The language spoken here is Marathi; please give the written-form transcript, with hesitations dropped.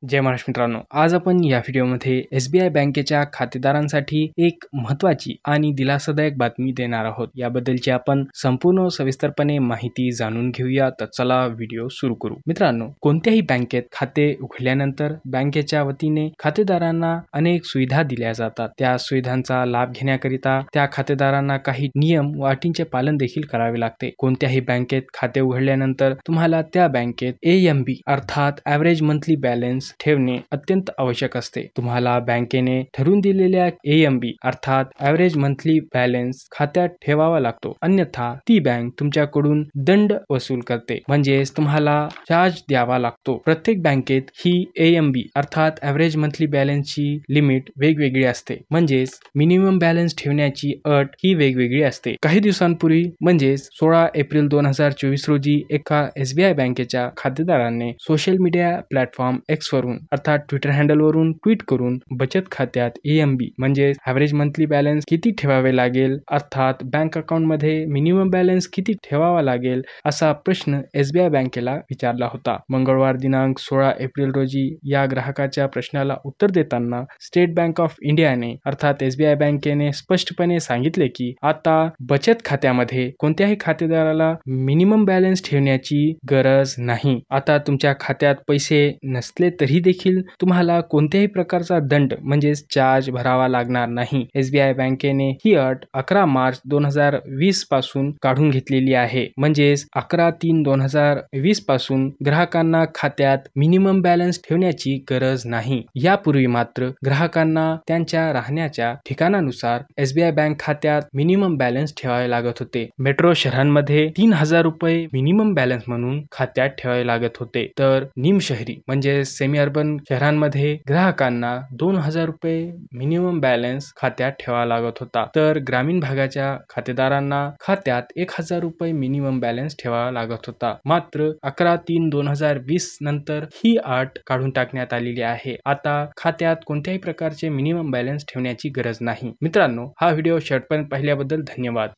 जय महाराष्ट्र मित्रांनो, आज आपण या व्हिडिओमध्ये SBI बँकेच्या खातेदारांसाठी एक महत्त्वाची आणि दिलासादायक बातमी देणार आहोत. याबद्दलची आपण संपूर्ण सविस्तरपणे माहिती जाणून घेऊया. तर चला व्हिडिओ सुरू करू. मित्रांनो, कोणत्याही बँकेत खाते उघडल्यानंतर बँकेच्या वतीने खातेदारांना अनेक सुविधा दिल्या जातात. त्या सुविधांचा लाभ घेण्याकरिता त्या खातेदारांना काही नियम व अटींचे पालन देखील करावे लागते. कोणत्याही बँकेत खाते उघडल्यानंतर तुम्हाला त्या बँकेत AMB अर्थात ॲव्हरेज मंथली बॅलन्स ठेवणे अत्यंत आवश्यक असते. तुम्हाला बँकेने ठरवून दिलेल्या AMB अर्थात ॲव्हरेज मंथली बॅलन्स खात्यात ठेवावा लागतो. अन्यथा ती बँक तुमच्याकडून दंड वसूल करते, म्हणजेच तुम्हाला चार्ज द्यावा लागतो. प्रत्येक बँकेत ही AMB अर्थात ॲव्हरेज मंथली बॅलन्सची लिमिट वेगवेगळी असते, म्हणजेच मिनिमम बॅलन्स ठेवण्याची अट ही वेगवेगळी असते. काही दिवसांपूर्वी म्हणजेच 16 एप्रिल 2024 रोजी एका SBI बँकेच्या खातेदाराने सोशल मीडिया प्लॅटफॉर्म X वरून अर्थात ट्विटर हँडल वरून ट्विट करून बचत खात्यात AMB म्हणजे ॲव्हरेज मंथली बॅलन्स किती ठेवावे लागेल अर्थात बँक अकाउंट मध्ये मिनिमम बॅलन्स किती ठेवावा लागेल असा प्रश्न SBI बँकेला विचारला होता. मंगळवार दिनांक 16 एप्रिल रोजी या ग्राहकाच्या प्रश्नाला उत्तर देताना स्टेट बँक ऑफ इंडियाने अर्थात SBI बँकेने स्पष्टपणे सांगितले की आता बचत खात्यामध्ये कोणत्याही खातेदाराला मिनिमम बॅलन्स ठेवण्याची गरज नाही. आता तुमच्या खात्यात पैसे नसले तरी देखील तुम्हाला कोणत्याही प्रकारचा दंड म्हणजेच चार्ज भरावा लागणार नाही. SBI बँकेने ही अट 11 मार्च 2020 पासून काढून घेतलेली आहे. म्हणजेच 11/3/2020 पासून ग्राहकांना खात्यात मिनिमम बॅलन्स ठेवण्याची गरज नाही. यापूर्वी मात्र ग्राहकांना त्यांच्या राहण्याच्या ठिकाणानुसार SBI बँक खात्यात मिनिमम बॅलन्स ठेवावे लागत होते. मेट्रो शहरांमध्ये 3000 रुपये मिनिमम बॅलन्स म्हणून खात्यात ठेवावे लागत होते, तर निमशहरी म्हणजे सेमी अर्बन शहरांमध्ये ग्राहकांना 2000 रुपये मिनिमम बॅलन्स खात्यात ठेवावा लागत होता, तर ग्रामीण भागाच्या खातेदारांना खात्यात 1000 रुपये मिनिमम बॅलन्स ठेवावा लागत होता. मात्र 11/3/2020 नंतर ही अट काढून टाकण्यात आलेली आहे. आता खात्यात कोणत्याही प्रकारचे मिनिमम बॅलन्स ठेवण्याची गरज नाही. मित्रांनो, हा व्हिडिओ शेवटपर्यंत पाहिल्याबद्दल धन्यवाद.